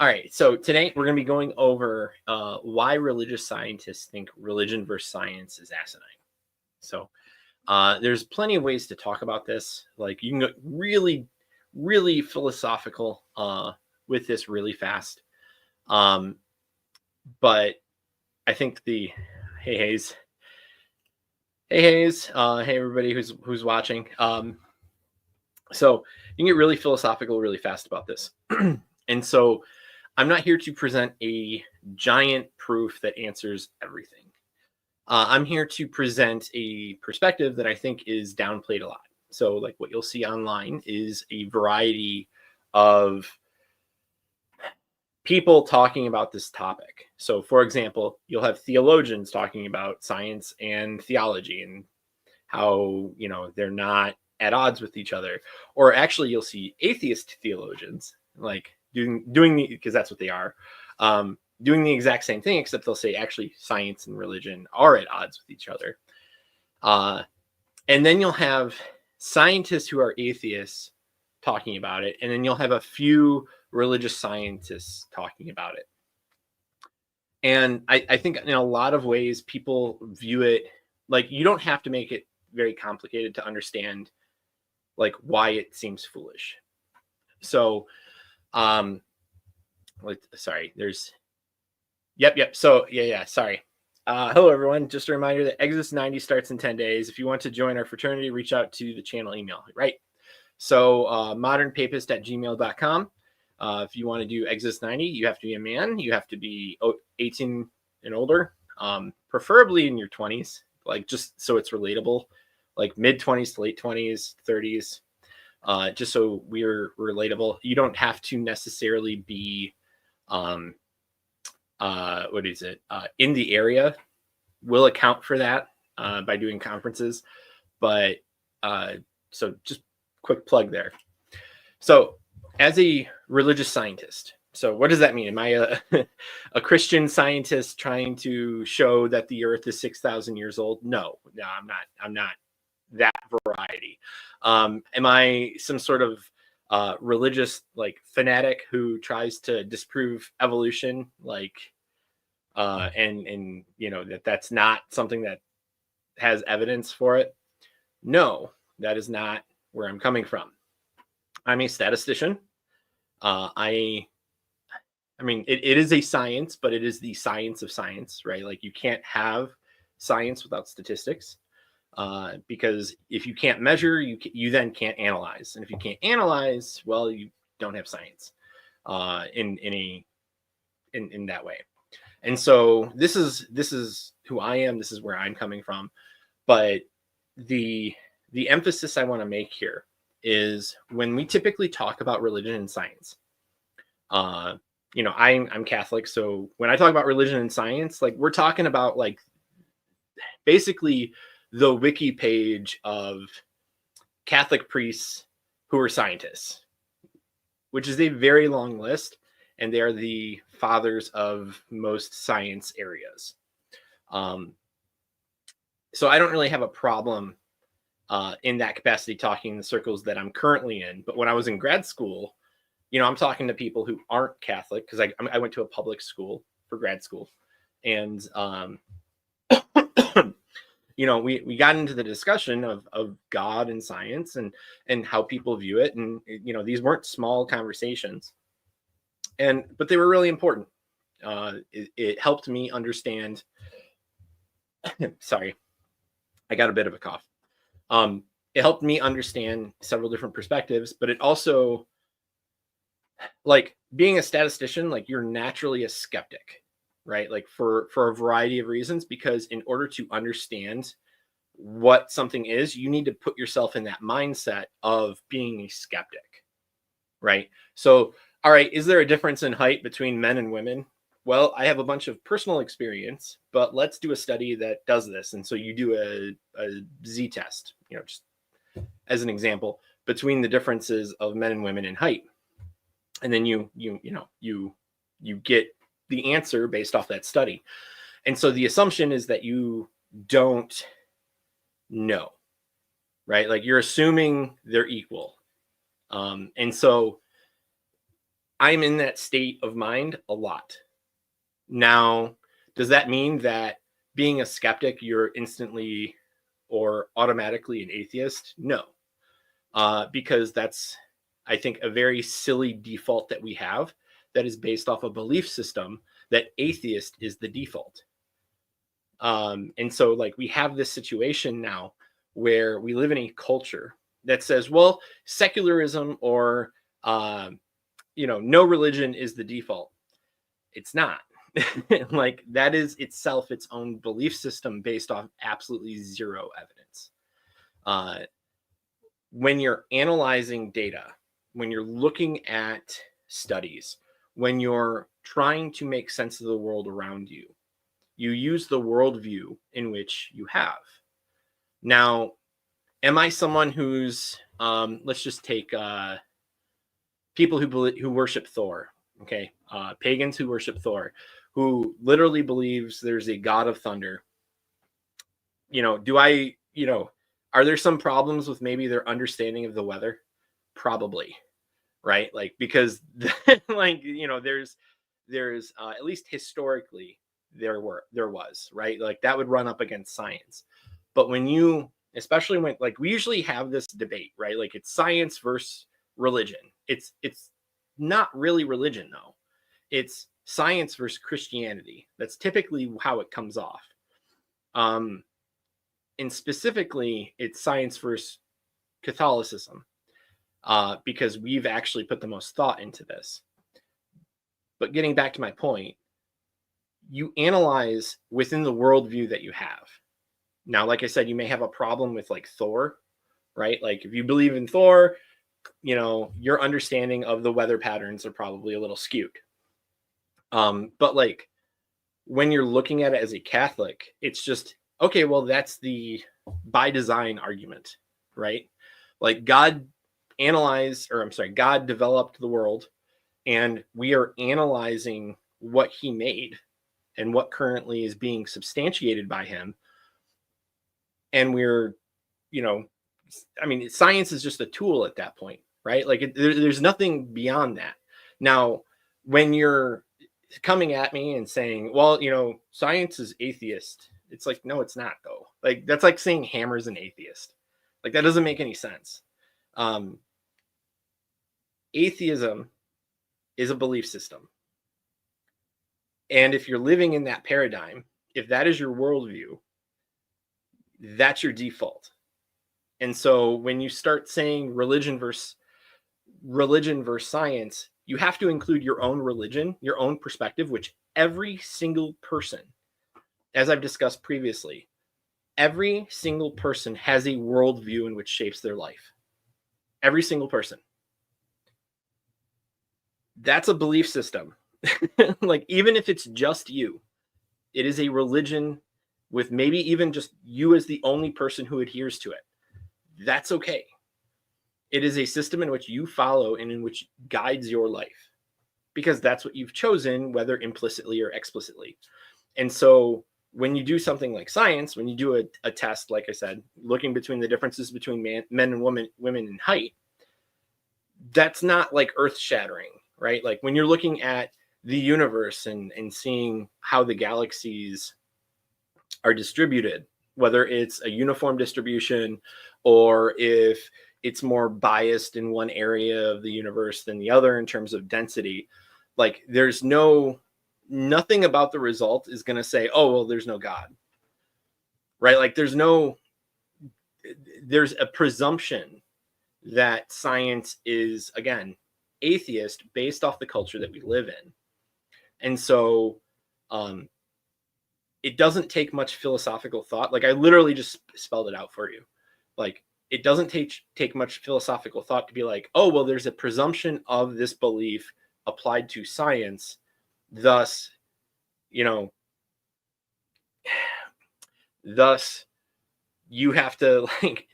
All right, so today we're going to be going over why religious scientists think religion versus science is asinine. So there's plenty of ways to talk about this. Like you can go really, really philosophical with this really fast. But I think hey Hayes, hey everybody who's watching. So you can get really philosophical really fast about this, and so I'm not here to present a giant proof that answers everything. I'm here to present a perspective that I think is downplayed a lot. So, like what you'll see online is a variety of people talking about this topic. So, for example, you'll have theologians talking about science and theology and how, they're not at odds with each other. Or actually, you'll see atheist theologians like doing because that's what they are, doing the exact same thing, except they'll say actually science and religion are at odds with each other. And then you'll have scientists who are atheists talking about it, and then you'll have a few religious scientists talking about it. And I think in a lot of ways people view it like you don't have to make it very complicated to understand like why it seems foolish. So sorry, there's yep. So yeah, sorry. Hello everyone. Just a reminder that Exodus 90 starts in 10 days. If you want to join our fraternity, reach out to the channel email, right? So modernpapist@gmail.com. If you want to do Exodus 90, you have to be a man. You have to be 18 and older, preferably in your 20s, like just so it's relatable, like mid 20s to late 20s, 30s, just so we're relatable. You don't have to necessarily be, in the area. We'll account for that by doing conferences, but so just quick plug there. So as a religious scientist, so what does that mean? Am I a Christian scientist trying to show that the earth is 6,000 years old? No, I'm not that variety. Am I some sort of religious like fanatic who tries to disprove evolution, like and that's not something that has evidence for it? No, that is not where I'm coming from. I'm a statistician. I mean, it is a science, but it is the science of science, right? Like you can't have science without statistics, because if you can't measure, you then can't analyze, and if you can't analyze, well, you don't have science in that way. And so this is who I am. This is where I'm coming from. But the emphasis I want to make here is when we typically talk about religion and science, I'm Catholic. So when I talk about religion and science, like we're talking about like basically the wiki page of Catholic priests who are scientists, which is a very long list. And they are the fathers of most science areas. So I don't really have a problem in that capacity talking in the circles that I'm currently in. But when I was in grad school, I'm talking to people who aren't Catholic because I went to a public school for grad school. And, we got into the discussion of God and science and how people view it. And, these weren't small conversations. But they were really important. It helped me understand. Sorry, I got a bit of a cough. It helped me understand several different perspectives, but it also, like being a statistician, like you're naturally a skeptic, right? Like for a variety of reasons, because in order to understand what something is, you need to put yourself in that mindset of being a skeptic, right? So all right, is there a difference in height between men and women? Well, I have a bunch of personal experience, but let's do a study that does this. And so you do a z-test, just as an example, between the differences of men and women in height. And then you get the answer based off that study. And so the assumption is that you don't know, right? Like you're assuming they're equal. And so I'm in that state of mind a lot. Now, does that mean that being a skeptic, you're instantly or automatically an atheist? No, because that's, I think, a very silly default that we have that is based off a belief system that atheist is the default. And so, like, we have this situation now where we live in a culture that says, well, secularism or, no religion is the default. It's not. Like, that is itself its own belief system based off absolutely zero evidence. When you're analyzing data, when you're looking at studies, when you're trying to make sense of the world around you, you use the worldview in which you have. Now, am I someone who's, let's just take people who worship Thor, okay? Pagans who worship Thor, who literally believes there's a god of thunder. Are there some problems with maybe their understanding of the weather? Probably, right? Like, because like, there's at least historically there was, right? Like, that would run up against science. But especially when, like, we usually have this debate, right? Like, it's science versus religion. It's not really religion, though. It's science versus Christianity. That's typically how it comes off. And specifically, it's science versus Catholicism, because we've actually put the most thought into this. But getting back to my point, you analyze within the worldview that you have. Now, like I said, you may have a problem with, like, Thor, right? Like, if you believe in Thor, your understanding of the weather patterns are probably a little skewed. But, like, when you're looking at it as a Catholic, it's just, okay, well, that's the by design argument, right? Like, God developed the world, and we are analyzing what he made and what currently is being substantiated by him. And we're, science is just a tool at that point, right? Like, there's nothing beyond that. Now, when you're coming at me and saying, well, science is atheist, it's like, no, it's not, though. Like, that's like saying hammer's an atheist. Like, that doesn't make any sense. Atheism is a belief system. And if you're living in that paradigm, if that is your worldview, that's your default. And so when you start saying religion versus science, you have to include your own religion, your own perspective, which every single person, as I've discussed previously, every single person has a worldview in which shapes their life. Every single person. That's a belief system. Like, even if it's just you, it is a religion with maybe even just you as the only person who adheres to it. That's okay. It is a system in which you follow and in which guides your life, because that's what you've chosen, whether implicitly or explicitly. And so when you do something like science, when you do a test, like I said, looking between the differences between men and women in height, that's not like earth shattering, right? Like, when you're looking at the universe and seeing how the galaxies are distributed, whether it's a uniform distribution or if it's more biased in one area of the universe than the other in terms of density, like, there's nothing about the result is going to say, oh, well, there's no God, right? Like, there's a presumption that science is, again, atheist based off the culture that we live in. And so it doesn't take much philosophical thought. Like, I literally just spelled it out for you. Like, it doesn't take much philosophical thought to be like, oh, well, there's a presumption of this belief applied to science. Thus, you have to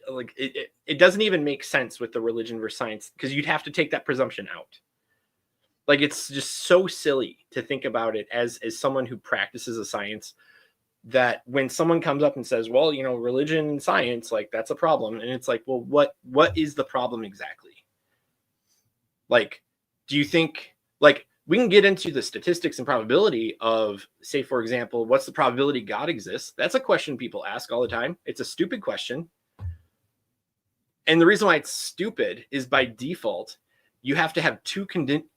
like it doesn't even make sense with the religion versus science, because you'd have to take that presumption out. Like, it's just so silly to think about it as someone who practices a science, that when someone comes up and says, well, religion and science, like, that's a problem. And it's like, well, what is the problem exactly? Like, do you think Like, we can get into the statistics and probability of, say, for example, what's the probability God exists? That's a question people ask all the time. It's a stupid question. And the reason why it's stupid is by default, you have to have two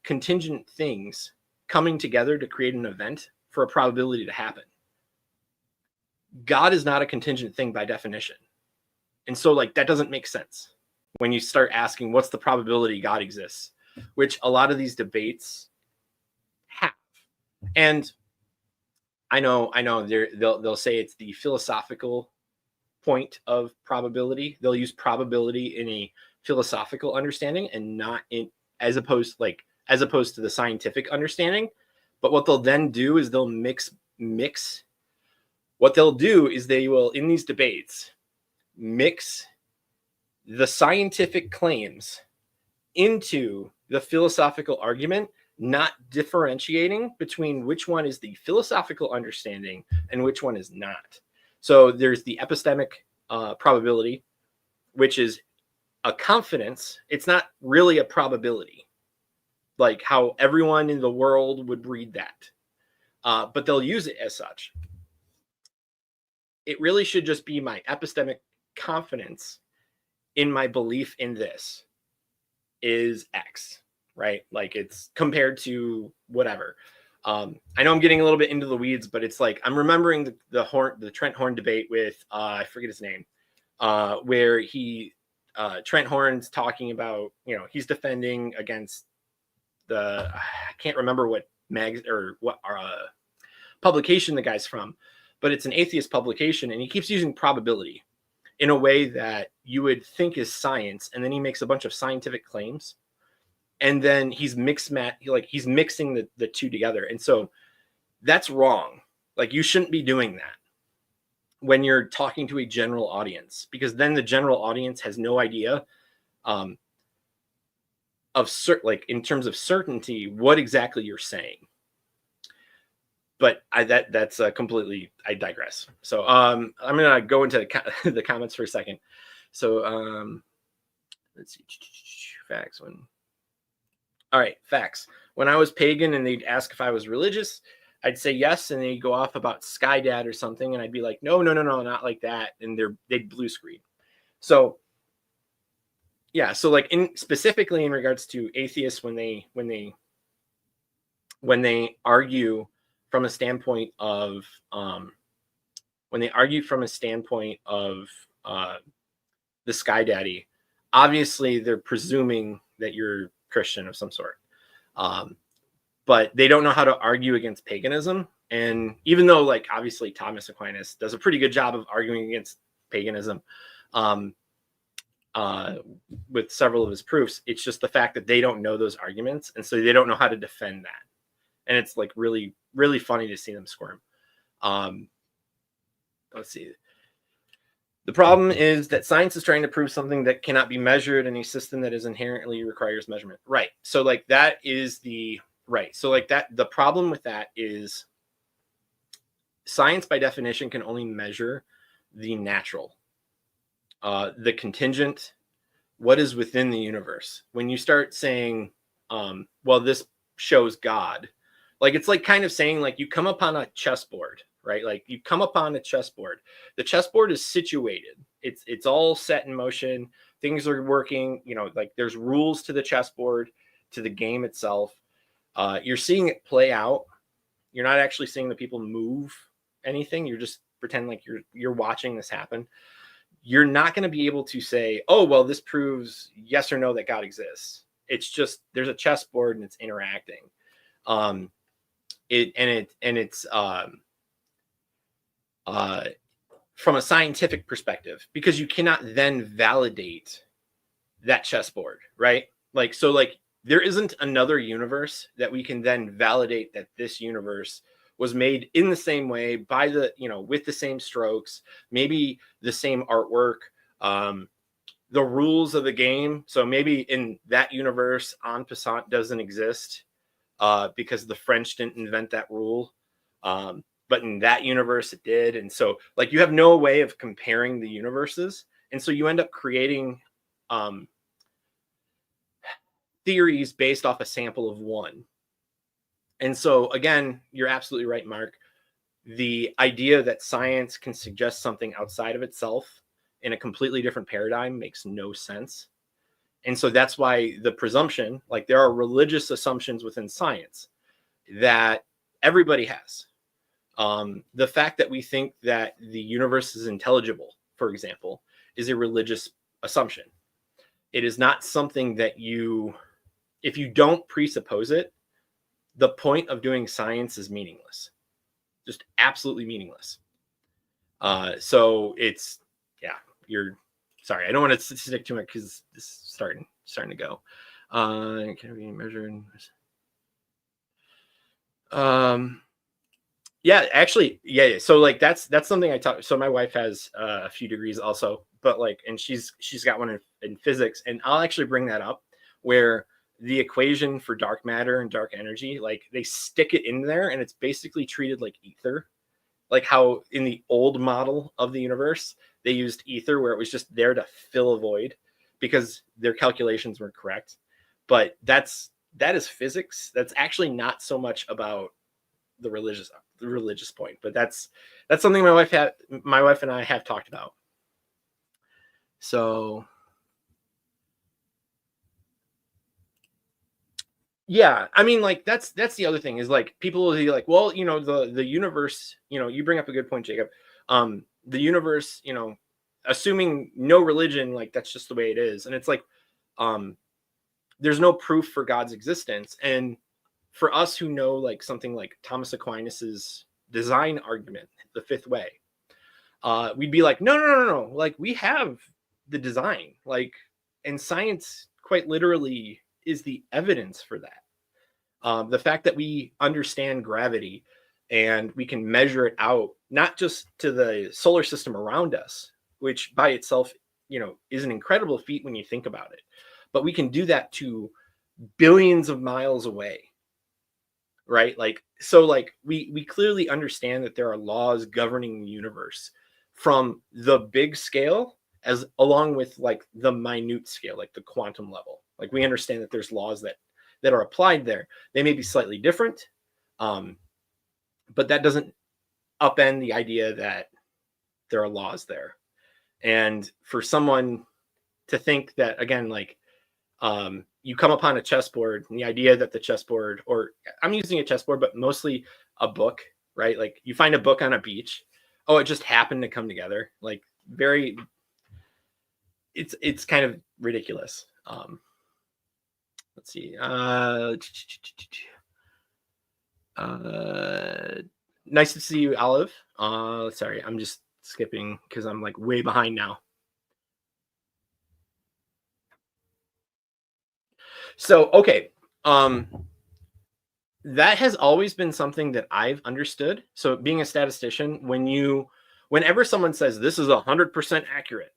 contingent things coming together to create an event for a probability to happen. God is not a contingent thing by definition. And so, like, that doesn't make sense when you start asking what's the probability God exists, which a lot of these debates have. And I know they'll say it's the philosophical point of probability. They'll use probability in a philosophical understanding and not in as opposed to the scientific understanding. But what they'll then do is they'll mix. What they'll do is they will, in these debates, mix the scientific claims into the philosophical argument, not differentiating between which one is the philosophical understanding and which one is not. So there's the epistemic probability, which is a confidence. It's not really a probability, like how everyone in the world would read that. But they'll use it as such. It really should just be my epistemic confidence in my belief in this is X, right? Like, it's compared to whatever. I know I'm getting a little bit into the weeds, but it's like I'm remembering the Trent Horn debate with I forget his name, where Trent Horn's talking about, he's defending against I can't remember what publication the guy's from, but it's an atheist publication, and he keeps using probability in a way that you would think is science, and then he makes a bunch of scientific claims, and then he's mixing the two together. And so that's wrong. Like, you shouldn't be doing that when you're talking to a general audience, because then the general audience has no idea in terms of certainty what exactly you're saying. But I digress. So I'm gonna go into the comments for a second. So let's see, facts. All right, facts. When I was pagan and they'd ask if I was religious, I'd say yes, and they'd go off about Sky Dad or something, and I'd be like, no, not like that, and they'd blue screen. So yeah, so like specifically in regards to atheists, when they argue from a standpoint of the Sky Daddy, obviously they're presuming that you're Christian of some sort, but they don't know how to argue against paganism. And even though, like, obviously Thomas Aquinas does a pretty good job of arguing against paganism with several of his proofs, it's just the fact that they don't know those arguments, and so they don't know how to defend that. And it's like really, really funny to see them squirm. Let's see. The problem is that science is trying to prove something that cannot be measured in a system that is inherently requires measurement. Right. So like that is the right. So like that, the problem with that is science by definition can only measure the natural, the contingent, what is within the universe. When you start saying, well, this shows God, like, it's like kind of saying, like, you come upon a chessboard, right? Like, you come upon a chessboard. The chessboard is situated. It's all set in motion. Things are working, like there's rules to the chessboard, to the game itself. You're seeing it play out. You're not actually seeing the people move anything. You're just pretend like you're watching this happen. You're not going to be able to say, oh, well, this proves yes or no that God exists. It's just there's a chessboard and it's interacting. It's from a scientific perspective, because you cannot then validate that chessboard, right? Like, so like there isn't another universe that we can then validate that this universe was made in the same way by with the same strokes, maybe the same artwork, the rules of the game. So maybe in that universe, en passant doesn't exist because the French didn't invent that rule. But in that universe it did. And so like you have no way of comparing the universes. And so you end up creating theories based off a sample of one. And so again, you're absolutely right, Mark. The idea that science can suggest something outside of itself in a completely different paradigm makes no sense. And so that's why the presumption, like there are religious assumptions within science that everybody has. The fact that we think that the universe is intelligible, for example, is a religious assumption. It is not something that if you don't presuppose it, the point of doing science is meaningless, just absolutely meaningless. So it's, yeah, sorry, I don't want to stick to it because this is starting to go. Can be measured. Yeah, actually, yeah. So like that's something I taught. So my wife has a few degrees also, but like, and she's got one in physics, and I'll actually bring that up where the equation for dark matter and dark energy, like they stick it in there, and it's basically treated like ether, like how in the old model of the universe they used ether where it was just there to fill a void because their calculations were correct. But that is physics. That's actually not so much about the religious point, but that's something my wife and I have talked about. So yeah, I mean, like that's the other thing is like people will be like, well, you know, the universe, you know, you bring up a good point, Jacob. The universe, you know, assuming no religion, like that's just the way it is, and it's like, there's no proof for God's existence, and for us who know like something like Thomas Aquinas's design argument, the fifth way, we'd be like, no, like we have the design, like, and science quite literally is the evidence for that. The fact that we understand gravity and we can measure it out, not just to the solar system around us, which by itself, you know, is an incredible feat when you think about it, but we can do that to billions of miles away, right? Like, so like we clearly understand that there are laws governing the universe from the big scale as along with like the minute scale, like the quantum level. Like we understand that there's laws that are applied there. They may be slightly different, but that doesn't upend the idea that there are laws there. And for someone to think that, again, like you come upon a chessboard and the idea that the chessboard, or I'm using a chessboard, but mostly a book, right? Like you find a book on a beach. Oh, it just happened to come together. Like it's kind of ridiculous. Let's see. Nice to see you, Olive. Sorry, I'm just skipping because I'm like way behind now. So, okay. That has always been something that I've understood. So being a statistician, whenever someone says this is 100% accurate,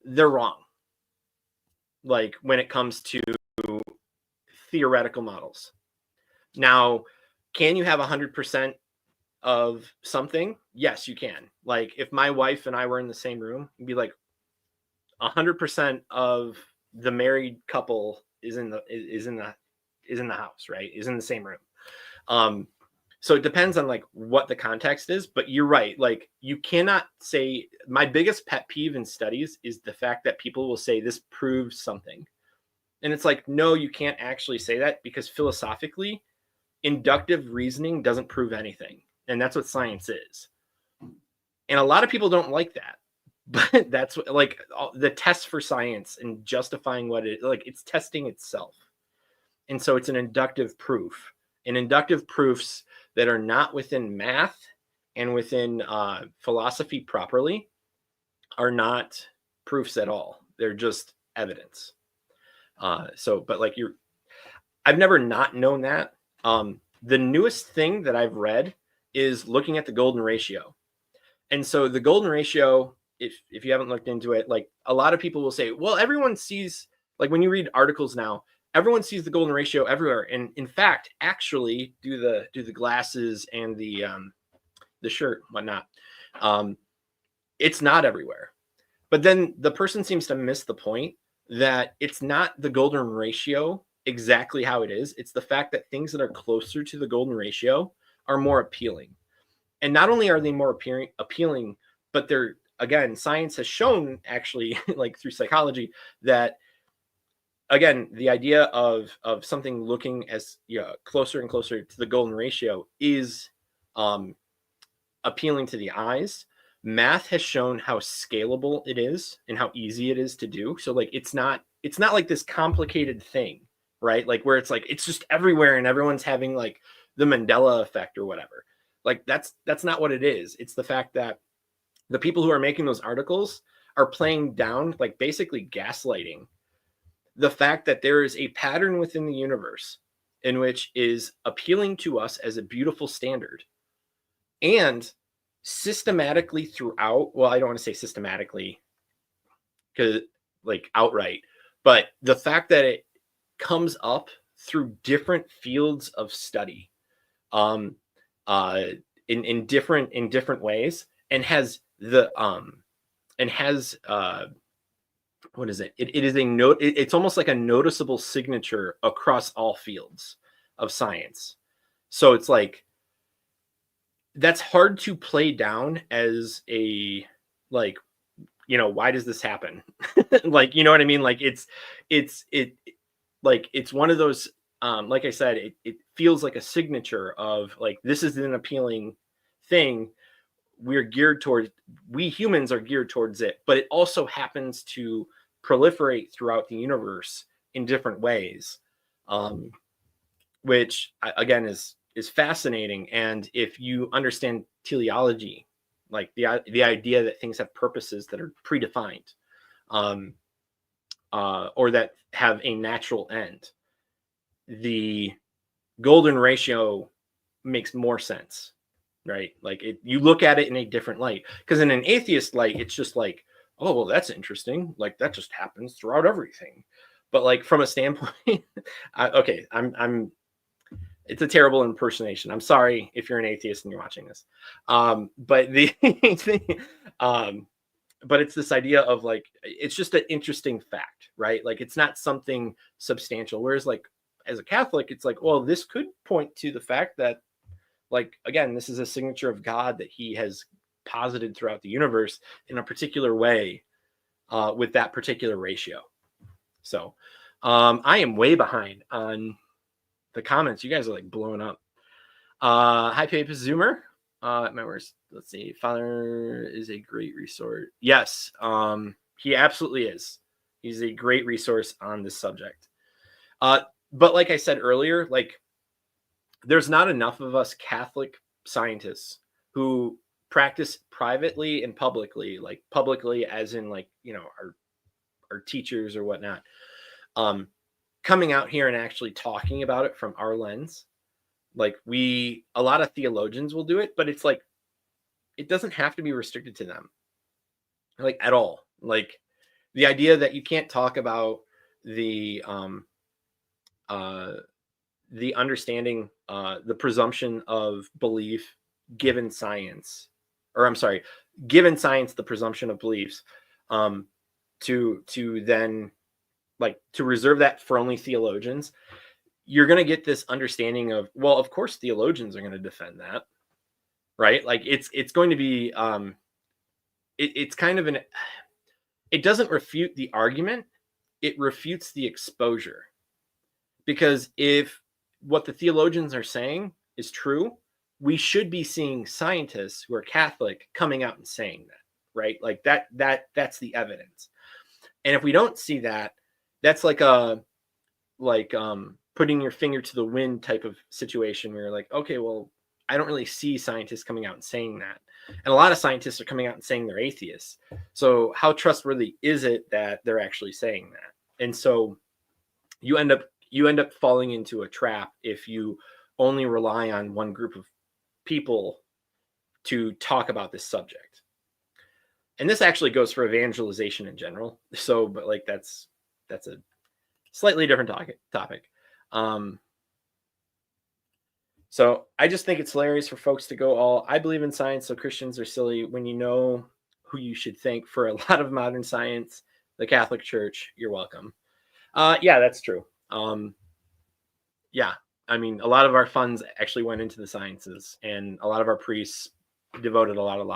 they're wrong. Like when it comes to theoretical models. Now, can you have 100% of something? Yes, you can. Like if my wife and I were in the same room, it'd be like 100% of the married couple is in the house, right? Is in the same room. So it depends on like what the context is, but you're right. Like you cannot say, my biggest pet peeve in studies is the fact that people will say this proves something. And it's like, no, you can't actually say that because philosophically, inductive reasoning doesn't prove anything. And that's what science is. And a lot of people don't like that. But that's what, like the test for science and justifying what it, like it's testing itself. And so it's an inductive proof. And inductive proofs that are not within math and within philosophy properly are not proofs at all. They're just evidence. But like I've never not known that. The newest thing that I've read is looking at the golden ratio. And so the golden ratio, if you haven't looked into it, like a lot of people will say, well, everyone sees, like when you read articles now, everyone sees the golden ratio everywhere. And in fact, actually do the glasses and the shirt, whatnot. It's not everywhere. But then the person seems to miss the point that it's not the golden ratio exactly how it is. It's the fact that things that are closer to the golden ratio are more appealing. And not only are they more appealing, but they're, again, science has shown actually, like through psychology, that again, the idea of something looking as closer and closer to the golden ratio is appealing to the eyes. Math has shown how scalable it is and how easy it is to do. So like it's not like this complicated thing, right? Like where it's like it's just everywhere and everyone's having like the Mandela effect or whatever. Like that's not what it is. It's the fact that the people who are making those articles are playing down, like basically gaslighting the fact that there is a pattern within the universe in which is appealing to us as a beautiful standard. And systematically throughout, well, I don't want to say systematically because like outright, but the fact that it comes up through different fields of study in different ways and has the what is it? It is a note. It's almost like a noticeable signature across all fields of science. So it's like that's hard to play down as a like, why does this happen? Like, you know what I mean? Like it's like it's one of those. Like I said, it feels like a signature of like this is an appealing thing. We humans are geared towards it, but it also happens to proliferate throughout the universe in different ways, which again is fascinating. And if you understand teleology, like the idea that things have purposes that are predefined, or that have a natural end, the golden ratio makes more sense, right? Like you look at it in a different light, because in an atheist light, it's just like, oh, well, that's interesting. Like that just happens throughout everything. But like from a standpoint, I'm it's a terrible impersonation. I'm sorry if you're an atheist and you're watching this. But but it's this idea of like, it's just an interesting fact, right? Like it's not something substantial. Whereas like as a Catholic, it's like, well, this could point to the fact that, like, again, this is a signature of God that he has posited throughout the universe in a particular way, with that particular ratio. So I am way behind on the comments. You guys are like blowing up. Hi, Papist Zoomer. Let's see. Father is a great resource. Yes, he absolutely is. He's a great resource on this subject. But like I said earlier, like there's not enough of us Catholic scientists who practice privately and publicly, like publicly as in like, our teachers or whatnot, coming out here and actually talking about it from our lens. Like a lot of theologians will do it, but it's like, it doesn't have to be restricted to them, like at all. Like the idea that you can't talk about the understanding, the presumption of belief given science, or I'm sorry, given science, the presumption of beliefs, to then like to reserve that for only theologians. You're going to get this understanding of, well, of course theologians are going to defend that, right? Like it's going to be, it's kind of it doesn't refute the argument. It refutes the exposure. Because if what the theologians are saying is true, we should be seeing scientists who are Catholic coming out and saying that, right? Like that's the evidence. And if we don't see that, that's like putting your finger to the wind type of situation where you're like, okay, well, I don't really see scientists coming out and saying that. And a lot of scientists are coming out and saying they're atheists. So how trustworthy is it that they're actually saying that? And so you end up falling into a trap if you only rely on one group of people to talk about this subject. And this actually goes for evangelization in general. So, but like that's a slightly different topic. So I just think it's hilarious for folks to go I believe in science, so Christians are silly, when you know who you should thank for a lot of modern science, the Catholic Church. You're welcome. Yeah, that's true. Yeah. I mean, a lot of our funds actually went into the sciences, and a lot of our priests devoted a lot of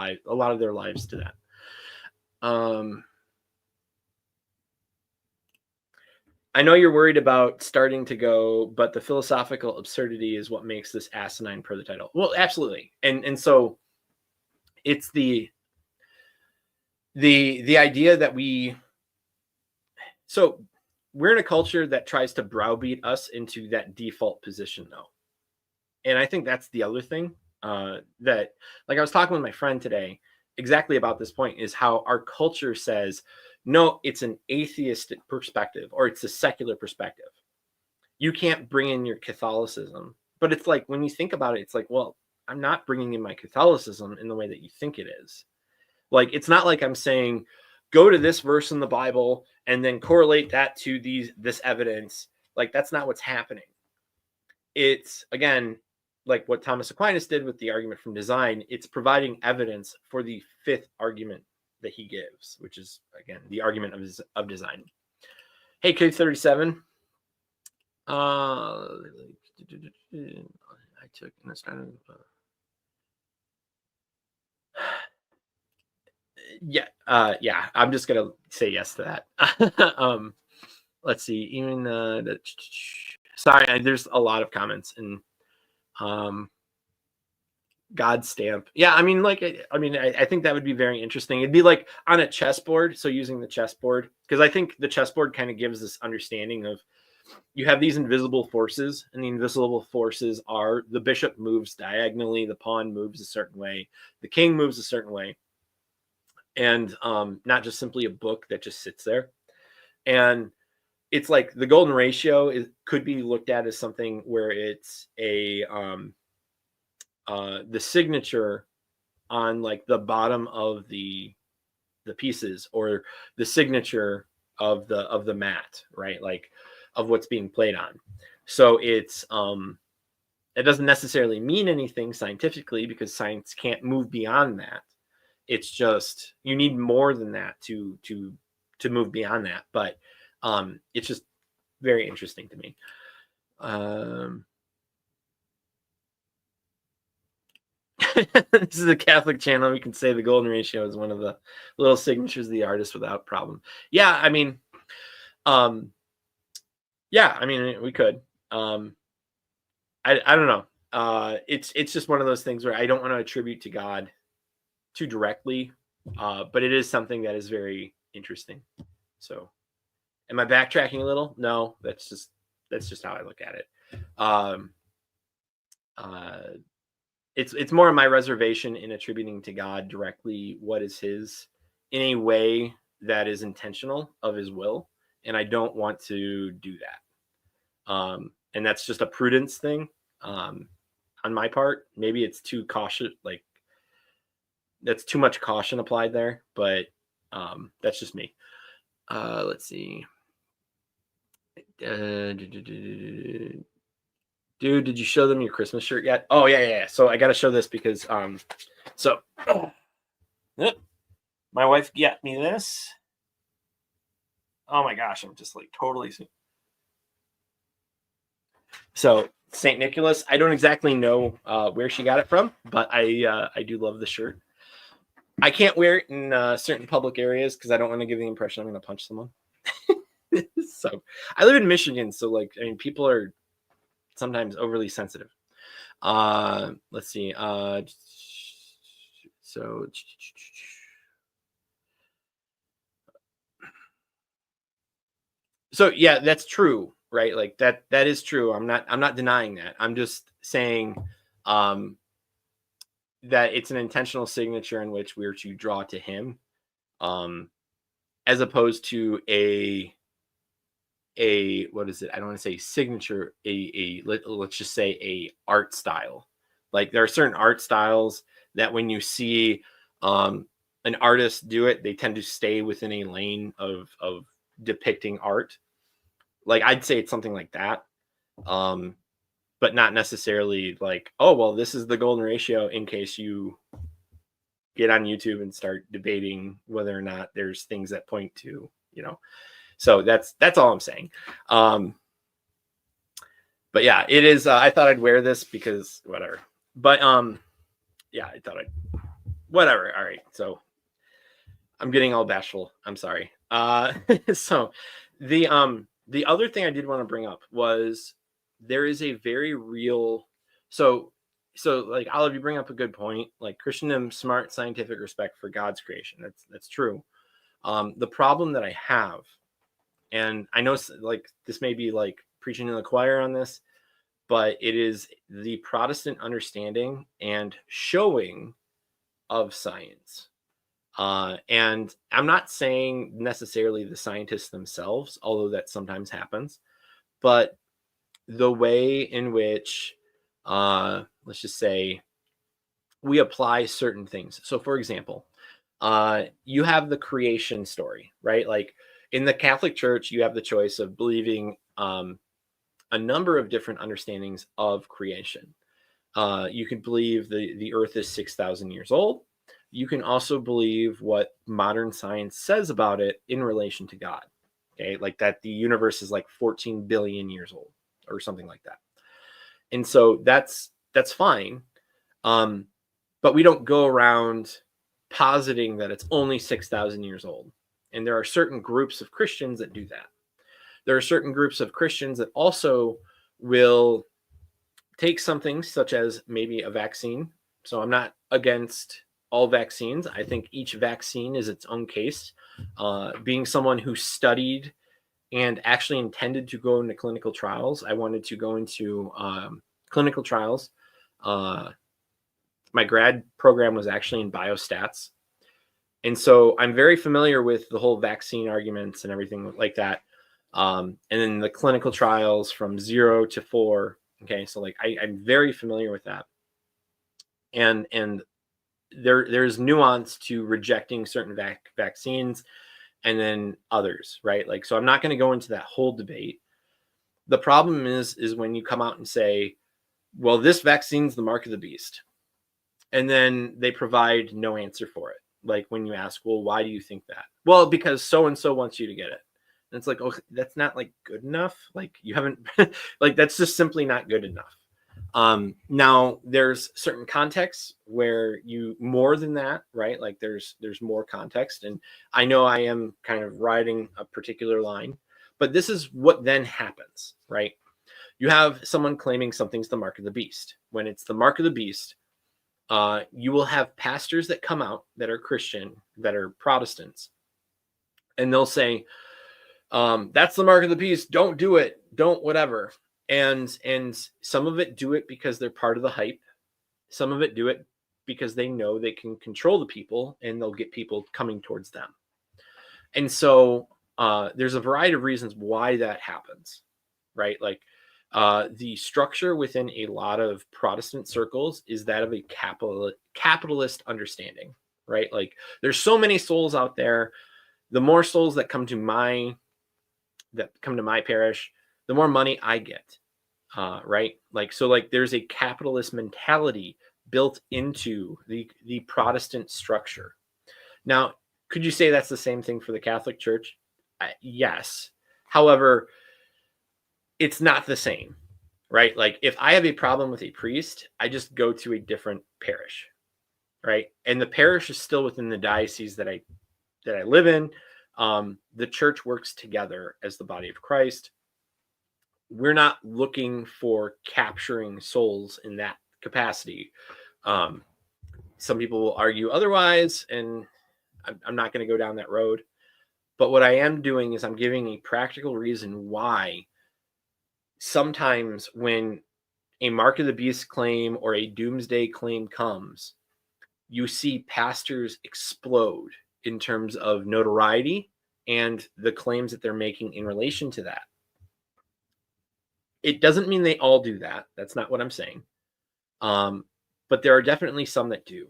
their lives to that. I know you're worried about starting to go, but the philosophical absurdity is what makes this asinine per the title. Well, absolutely. And so it's the idea that we're in a culture that tries to browbeat us into that default position, though. And I think that's the other thing, that, like, I was talking with my friend today exactly about this point, is how our culture says, no, it's an atheistic perspective, or it's a secular perspective. You can't bring in your Catholicism. But it's like, when you think about it, it's like, well, I'm not bringing in my Catholicism in the way that you think it is. Like, it's not like I'm saying, go to this verse in the Bible and then correlate that to this evidence. Like, that's not what's happening. It's, again, like what Thomas Aquinas did with the argument from design. It's providing evidence for the fifth argument that he gives, which is, again, the argument of design. Hey, K37. I took an astronomy. Yeah, I'm just gonna say yes to that. Let's see. Even sorry, there's a lot of comments, and God stamp. Yeah, I mean, like, I think that would be very interesting. It'd be like on a chessboard. So using the chessboard, because I think the chessboard kind of gives this understanding of, you have these invisible forces, and the invisible forces are, the bishop moves diagonally, the pawn moves a certain way, the king moves a certain way, and not just simply a book that just sits there. And it's like the golden ratio could be looked at as something where it's a the signature on, like, the bottom of the pieces, or the signature of the mat, right? Like, of what's being played on. So it's it doesn't necessarily mean anything scientifically, because science can't move beyond that. It's just, you need more than that to move beyond that. But it's just very interesting to me. This is a Catholic channel. We can say the golden ratio is one of the little signatures of the artist without problem. Yeah, I mean, we could. I don't know. It's just one of those things where I don't want to attribute to God too directly, but it is something that is very interesting. So, am I backtracking a little? No, that's just how I look at it. It's more of my reservation in attributing to God directly what is his, in a way that is intentional of his will, and I don't want to do that. And that's just a prudence thing on my part. Maybe it's too cautious, like, that's too much caution applied there, but that's just me. Let's see. Dude, did you show them your Christmas shirt yet? Oh, yeah. So I got to show this because, my wife got me this. Oh my gosh, I'm just like totally. So St. Nicholas, I don't exactly know where she got it from, but I do love the shirt. I can't wear it in certain public areas because I don't want to give the impression I'm going to punch someone. So I live in Michigan, so, like, I mean, people are sometimes overly sensitive. Let's see. So yeah, that's true, right? Like, that is true. I'm not denying that. I'm just saying that it's an intentional signature in which we're to draw to him, as opposed to a what is it? I don't want to say signature, let's just say a art style. Like, there are certain art styles that when you see an artist do it, they tend to stay within a lane of depicting art. Like, I'd say it's something like that. But not necessarily like, oh, well, this is the golden ratio, in case you get on YouTube and start debating whether or not there's things that point to, So that's all I'm saying. But But yeah, it is. I thought I'd wear this because whatever. But yeah, I thought I'd whatever. All right, so I'm getting all bashful. I'm sorry. So the other thing I did want to bring up was there is a very real so like Olive, you bring up a good point. Like Christendom, smart, scientific respect for God's creation. That's true. The problem that I have, and I know like this may be like preaching in the choir on this, but it is the Protestant understanding and showing of science. And I'm not saying necessarily the scientists themselves, although that sometimes happens, but the way in which, let's just say, we apply certain things. So, for example, you have the creation story, right? Like in the Catholic Church, you have the choice of believing a number of different understandings of creation. You could believe the Earth is 6,000 years old. You can also believe what modern science says about it in relation to God. Okay, like that the universe is like 14 billion years old or something like that. And so that's fine. But we don't go around positing that it's only 6,000 years old. And there are certain groups of Christians that do that. There are certain groups of Christians that also will take something such as maybe a vaccine. So I'm not against all vaccines. I think each vaccine is its own case. Being someone who studied and actually intended to go into clinical trials, I wanted to go into clinical trials. My grad program was actually in biostats. And so I'm very familiar with the whole vaccine arguments and everything like that. And then the clinical trials from 0 to 4. Okay, so like I'm very familiar with that. And there's nuance to rejecting certain vaccines and then others, right? Like, so I'm not going to go into that whole debate. The problem is when you come out and say, well, this vaccine's the mark of the beast. And then they provide no answer for it. Like when you ask, well, why do you think that? Well, because so-and-so wants you to get it. And it's like, oh, that's not like good enough. Like you haven't, like, that's just simply not good enough. Now there's certain contexts where you more than that, right? Like there's more context, and I know I am kind of riding a particular line, but this is what then happens, right? You have someone claiming something's the mark of the beast. When it's the mark of the beast, you will have pastors that come out that are Christian, that are Protestants, and they'll say, that's the mark of the beast. Don't do it. Don't whatever. And some of it do it because they're part of the hype. Some of it do it because they know they can control the people and they'll get people coming towards them. And so there's a variety of reasons why that happens, right? Like the structure within a lot of Protestant circles is that of a capitalist understanding, right? Like there's so many souls out there. The more souls that come to my parish, the more money I get, right? Like, so like there's a capitalist mentality built into the Protestant structure. Now, could you say that's the same thing for the Catholic Church? Yes. However, it's not the same, right? Like if I have a problem with a priest, I just go to a different parish, right? And the parish is still within the diocese that I live in. The church works together as the body of Christ. We're not looking for capturing souls in that capacity. Some people will argue otherwise, and I'm not going to go down that road. But what I am doing is I'm giving a practical reason why sometimes when a mark of the beast claim or a doomsday claim comes, you see pastors explode in terms of notoriety and the claims that they're making in relation to that. It doesn't mean they all do that. That's not what I'm saying. But there are definitely some that do.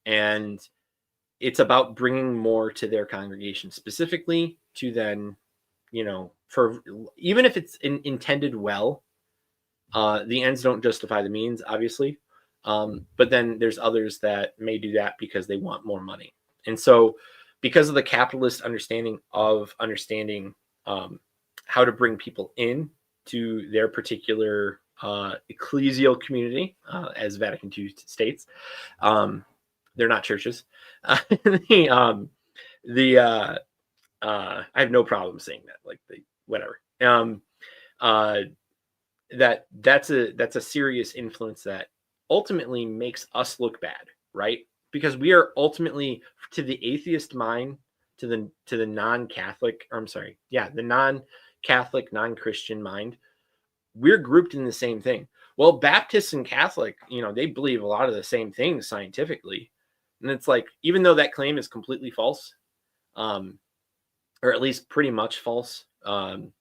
And it's about bringing more to their congregation, specifically to then, for even if it's intended well, the ends don't justify the means, obviously. But then there's others that may do that because they want more money. And so because of the capitalist understanding how to bring people in to their particular ecclesial community, as Vatican II states. They're not churches. I have no problem saying that, like, whatever. That's a serious influence that ultimately makes us look bad, right? Because we are ultimately, to the atheist mind, to the non-Catholic, or I'm sorry, yeah, the non-Catholic, non-Christian mind, we're grouped in the same thing. Well, Baptists and Catholic, they believe a lot of the same things scientifically. And it's like, even though that claim is completely false, or at least pretty much false, in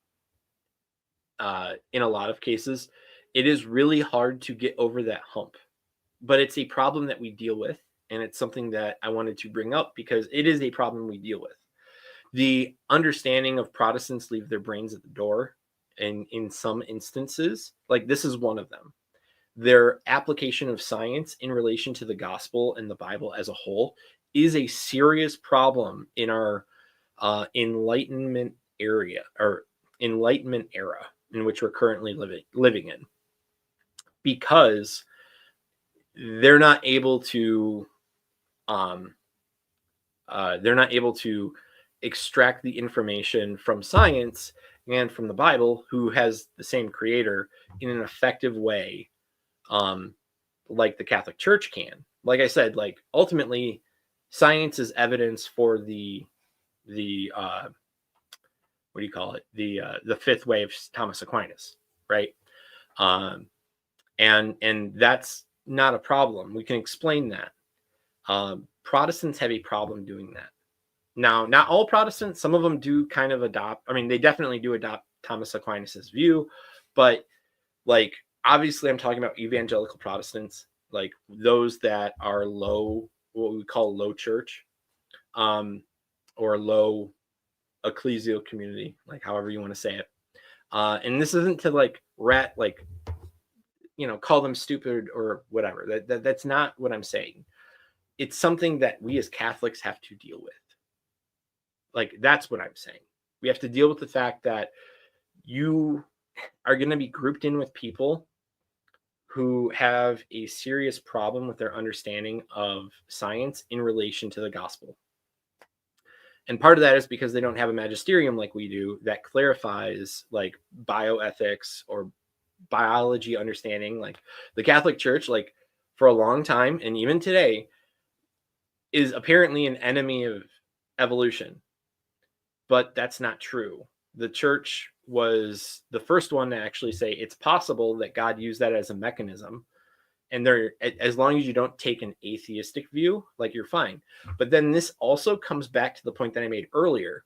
a lot of cases, it is really hard to get over that hump. But it's a problem that we deal with. And it's something that I wanted to bring up because it is a problem we deal with. The understanding of Protestants leave their brains at the door. And in some instances, like this is one of them, their application of science in relation to the gospel and the Bible as a whole is a serious problem in our Enlightenment era in which we're currently living in, because they're not able to extract the information from science and from the Bible, who has the same creator, in an effective way, like the Catholic Church can. Like I said, like ultimately, science is evidence for the what do you call it? The fifth way of Thomas Aquinas, right? And that's not a problem. We can explain that. Protestants have a problem doing that. Now, not all Protestants, some of them do kind of adopt, they definitely do adopt Thomas Aquinas's view, but like, obviously I'm talking about evangelical Protestants, like those that are low, what we call low church, or low ecclesial community, like however you want to say it. And this isn't to call them stupid or whatever. That's not what I'm saying. It's something that we as Catholics have to deal with. Like, that's what I'm saying. We have to deal with the fact that you are going to be grouped in with people who have a serious problem with their understanding of science in relation to the gospel. And part of that is because they don't have a magisterium like we do that clarifies like bioethics or biology understanding. Like the Catholic Church, like for a long time, and even today, is apparently an enemy of evolution. But that's not true. The church was the first one to actually say it's possible that God used that as a mechanism. And as long as you don't take an atheistic view, like, you're fine. But then this also comes back to the point that I made earlier.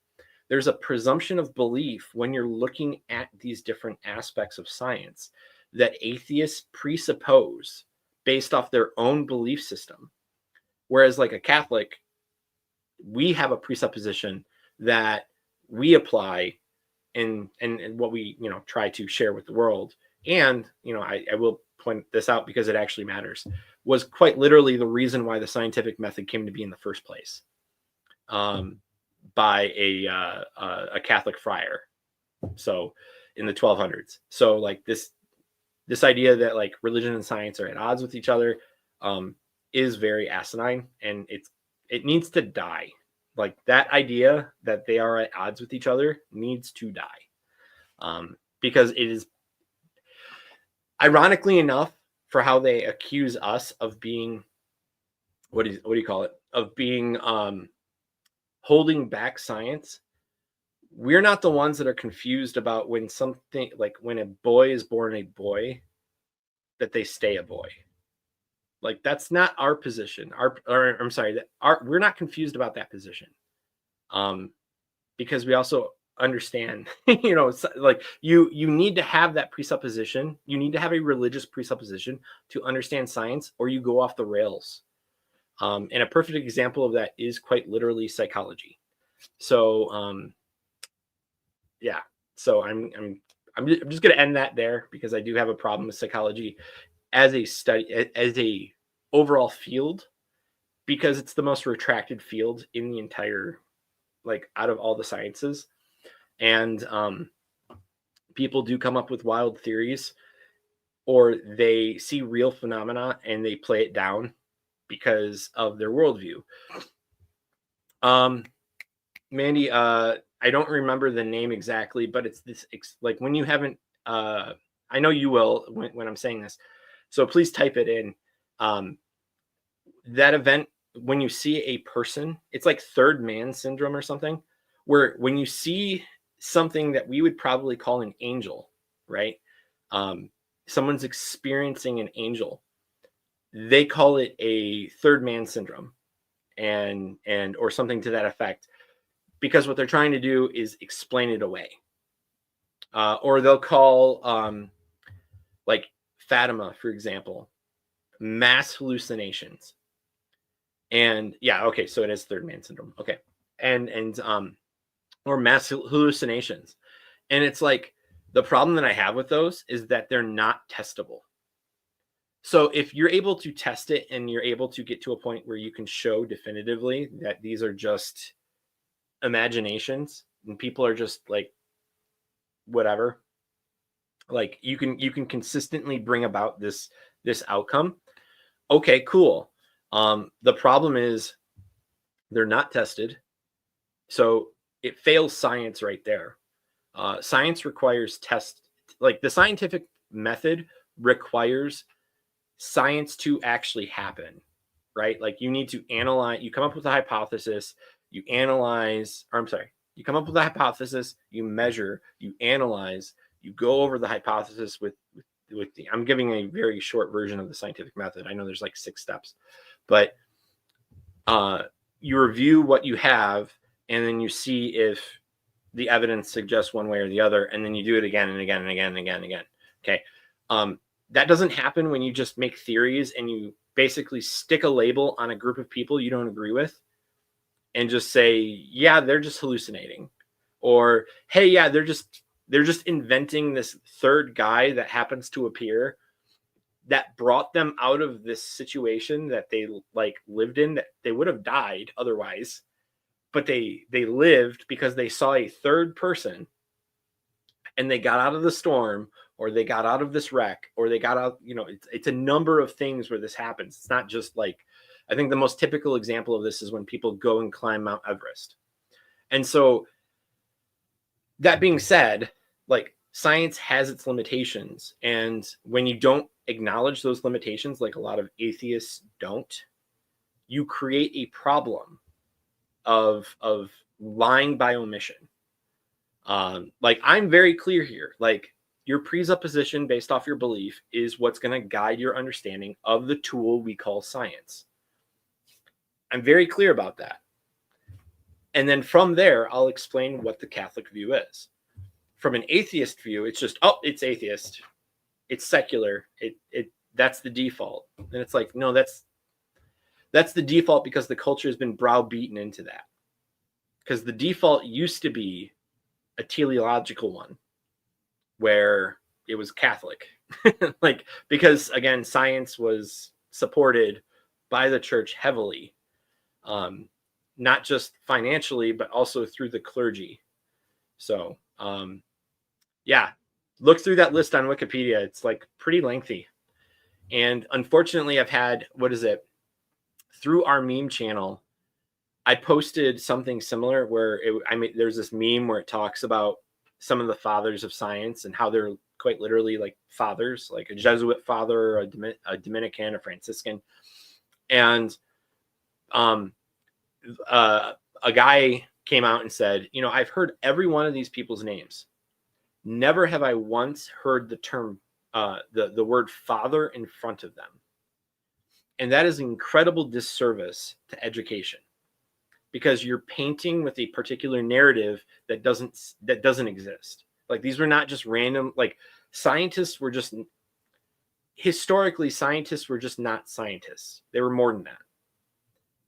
There's a presumption of belief when you're looking at these different aspects of science that atheists presuppose based off their own belief system. Whereas like a Catholic, we have a presupposition that we apply and what we, try to share with the world. And, I will point this out because it actually matters, was quite literally the reason why the scientific method came to be in the first place, by a Catholic friar. So in the 1200s. So like this idea that like religion and science are at odds with each other, is very asinine, and it needs to die. Like that idea that they are at odds with each other needs to die, because it is, ironically enough, for how they accuse us of being, what do you call it? Of being holding back science. We're not the ones that are confused about when something, like when a boy is born a boy, that they stay a boy. Like that's not our position. We're not confused about that position. Because we also understand, like you need to have that presupposition. You need to have a religious presupposition to understand science, or you go off the rails. And a perfect example of that is quite literally psychology. So, yeah. So I'm just going to end that there, because I do have a problem with psychology as a study, as a overall field, because it's the most retracted field in the entire, like out of all the sciences. And people do come up with wild theories, or they see real phenomena and they play it down because of their worldview. Mandy, I don't remember the name exactly, but it's this, like, when you haven't, I know you will when I'm saying this, so please type it in. That event, when you see a person, it's like third man syndrome or something, where when you see something that we would probably call an angel, right? Someone's experiencing an angel, they call it a third man syndrome, and or something to that effect, because what they're trying to do is explain it away. Or they'll call, like Fatima, for example, mass hallucinations. And yeah, okay, so it is third man syndrome. Okay. And or mass hallucinations. And it's like, the problem that I have with those is that they're not testable. So if you're able to test it and you're able to get to a point where you can show definitively that these are just imaginations and people are just like whatever, like you can consistently bring about this outcome, okay, cool. The problem is they're not tested, so it fails science right there. Science requires test, like the scientific method requires science to actually happen, right? Like you need to analyze, you come up with a hypothesis, you analyze, or I'm sorry, you come up with a hypothesis, you measure, you analyze, you go over the hypothesis with the, I'm giving a very short version of the scientific method. I know there's like 6 steps, but you review what you have, and then you see if the evidence suggests one way or the other, and then you do it again and again and again and again and again. Okay. That doesn't happen when you just make theories and you basically stick a label on a group of people you don't agree with and just say, yeah, they're just hallucinating, or hey, yeah, they're just inventing this third guy that happens to appear that brought them out of this situation that they like lived in, that they would have died otherwise, but they lived because they saw a third person and they got out of the storm, or they got out of this wreck, or they got out, you know, it's a number of things where this happens. It's not just like, I think the most typical example of this is when people go and climb Mount Everest. And so that being said, like science has its limitations. And when you don't acknowledge those limitations, like a lot of atheists don't, you create a problem of lying by omission. Like I'm very clear here, like your presupposition based off your belief is what's going to guide your understanding of the tool we call science. I'm very clear about that. And then from there, I'll explain what the Catholic view is. From an atheist view, it's just, oh, it's atheist, it's secular, that's the default. And it's like, no, that's the default because the culture has been browbeaten into that. Because the default used to be a teleological one, where it was Catholic. Like, because again, science was supported by the church heavily, not just financially, but also through the clergy. So, yeah, look through that list on Wikipedia. It's like pretty lengthy. And unfortunately, I've had, through our meme channel, I posted something similar where there's this meme where it talks about some of the fathers of science and how they're quite literally like fathers, like a Jesuit father, a Dominican, a Franciscan. And a guy came out and said, you know, I've heard every one of these people's names. Never have I once heard the term, the word father in front of them. And that is an incredible disservice to education, because you're painting with a particular narrative that doesn't exist. Like, these were not just random, like historically scientists were just not scientists. They were more than that.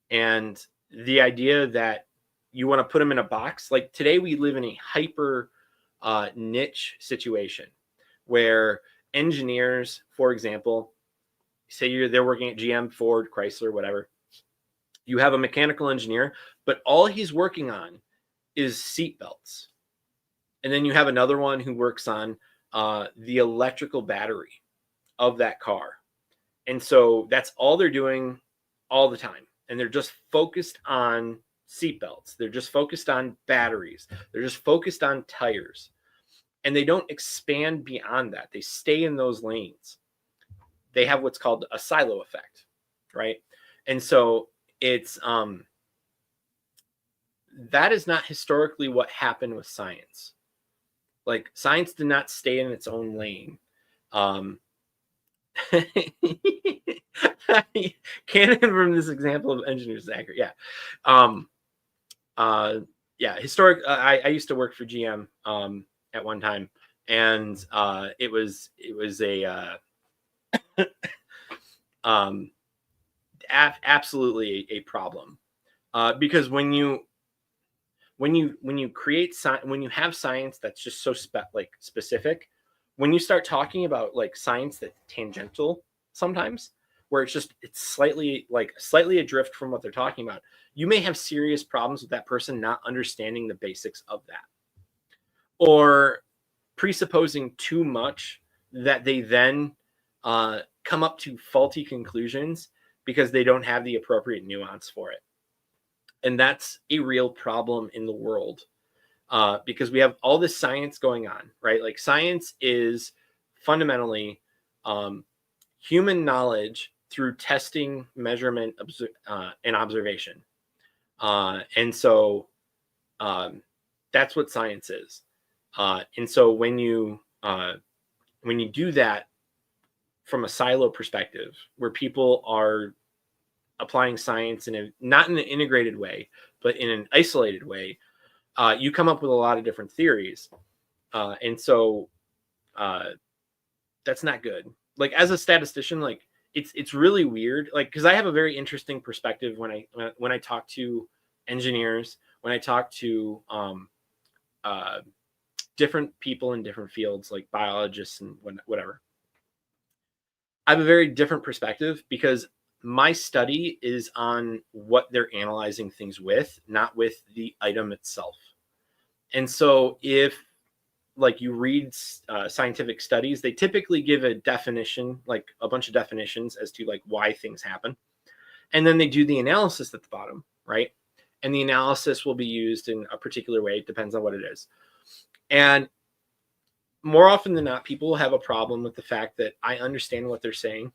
And the idea that you want to put them in a box, like today we live in a hyper niche situation where engineers, for example, say they're working at GM, Ford, Chrysler, whatever. You have a mechanical engineer, but all he's working on is seat belts. And then you have another one who works on the electrical battery of that car. And so that's all they're doing all the time. And they're just focused on seatbelts. They're just focused on batteries. They're just focused on tires. And they don't expand beyond that. They stay in those lanes. They have what's called a silo effect, right? And so it's that is not historically what happened with science. Like, science did not stay in its own lane. Canon from this example of engineers is accurate. Yeah. Yeah. I used to work for GM at one time, and it was a absolutely a problem because when you create when you have science that's just so specific, when you start talking about like science that's tangential sometimes, where it's slightly adrift from what they're talking about, you may have serious problems with that person not understanding the basics of that, or presupposing too much that they then come up to faulty conclusions because they don't have the appropriate nuance for it. And that's a real problem in the world because we have all this science going on, right? Like, science is fundamentally human knowledge through testing, measurement, and observation. And so that's what science is. And so when you do that from a silo perspective, where people are applying science not in an integrated way, but in an isolated way, you come up with a lot of different theories. And so that's not good. Like, as a statistician, like, it's really weird. Like, because I have a very interesting perspective when I talk to engineers, when I talk to different people in different fields, like biologists and whatever. I have a very different perspective because my study is on what they're analyzing things with, not with the item itself. And so if, like, you read scientific studies, they typically give a definition, like a bunch of definitions as to like why things happen. And then they do the analysis at the bottom, right? And the analysis will be used in a particular way. It depends on what it is. And more often than not, people have a problem with the fact that I understand what they're saying,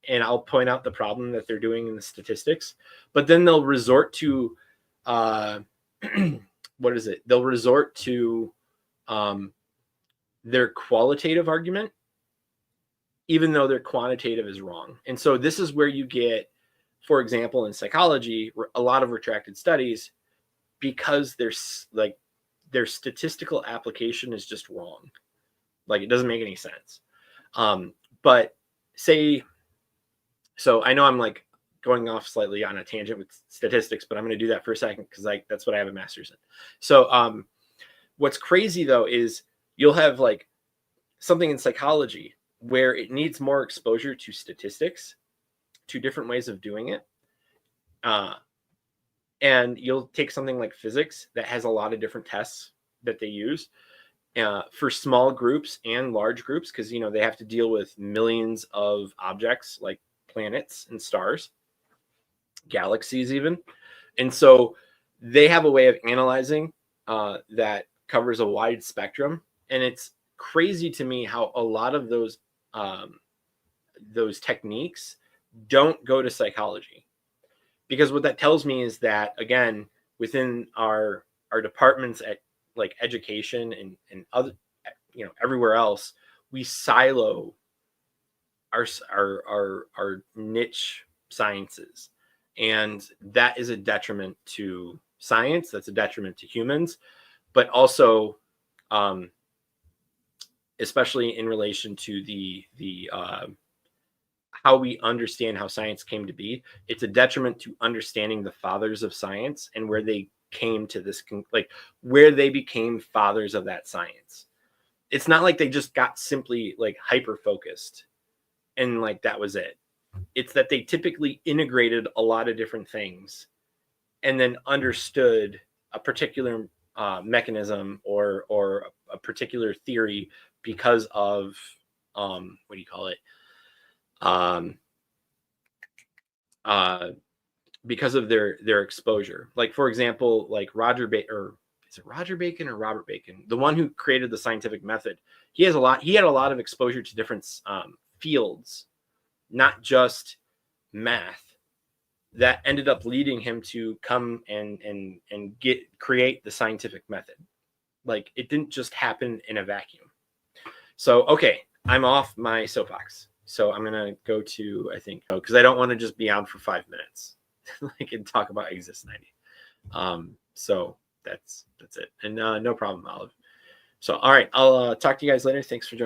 and I'll point out the problem that they're doing in the statistics, but then they'll resort to what is it? They'll resort to their qualitative argument, even though their quantitative is wrong. And so this is where you get, for example, in psychology, a lot of retracted studies, because their statistical application is just wrong. Like, it doesn't make any sense. But say, so I know I'm like going off slightly on a tangent with statistics, but I'm going to do that for a second because that's what I have a master's in. So what's crazy though is you'll have like something in psychology where it needs more exposure to statistics, to different ways of doing it. And you'll take something like physics that has a lot of different tests that they use for small groups and large groups, because, they have to deal with millions of objects like planets and stars, galaxies even. And so they have a way of analyzing that covers a wide spectrum. And it's crazy to me how a lot of those techniques don't go to psychology, because what that tells me is that, again, within our departments at like education and other, everywhere else, we silo our niche sciences, and that is a detriment to science. That's a detriment to humans, but also especially in relation to the how we understand how science came to be. It's a detriment to understanding the fathers of science and where they came to this, like where they became fathers of that science. It's not like they just got simply like hyper focused and like that was it. It's that they typically integrated a lot of different things and then understood a particular mechanism or a particular theory because of what do you call it? Because of their exposure. Like, for example, like Roger Bacon, or is it Roger Bacon or Robert Bacon, the one who created the scientific method? He had a lot of exposure to different fields, not just math, that ended up leading him to come and create the scientific method. Like, it didn't just happen in a vacuum. So, okay, I'm off my soapbox. So I'm gonna go to, I think, because I don't want to just be on for 5 minutes. I can talk about Exist 90. So that's it. And no problem, Olive. So, all right, I'll talk to you guys later. Thanks for joining.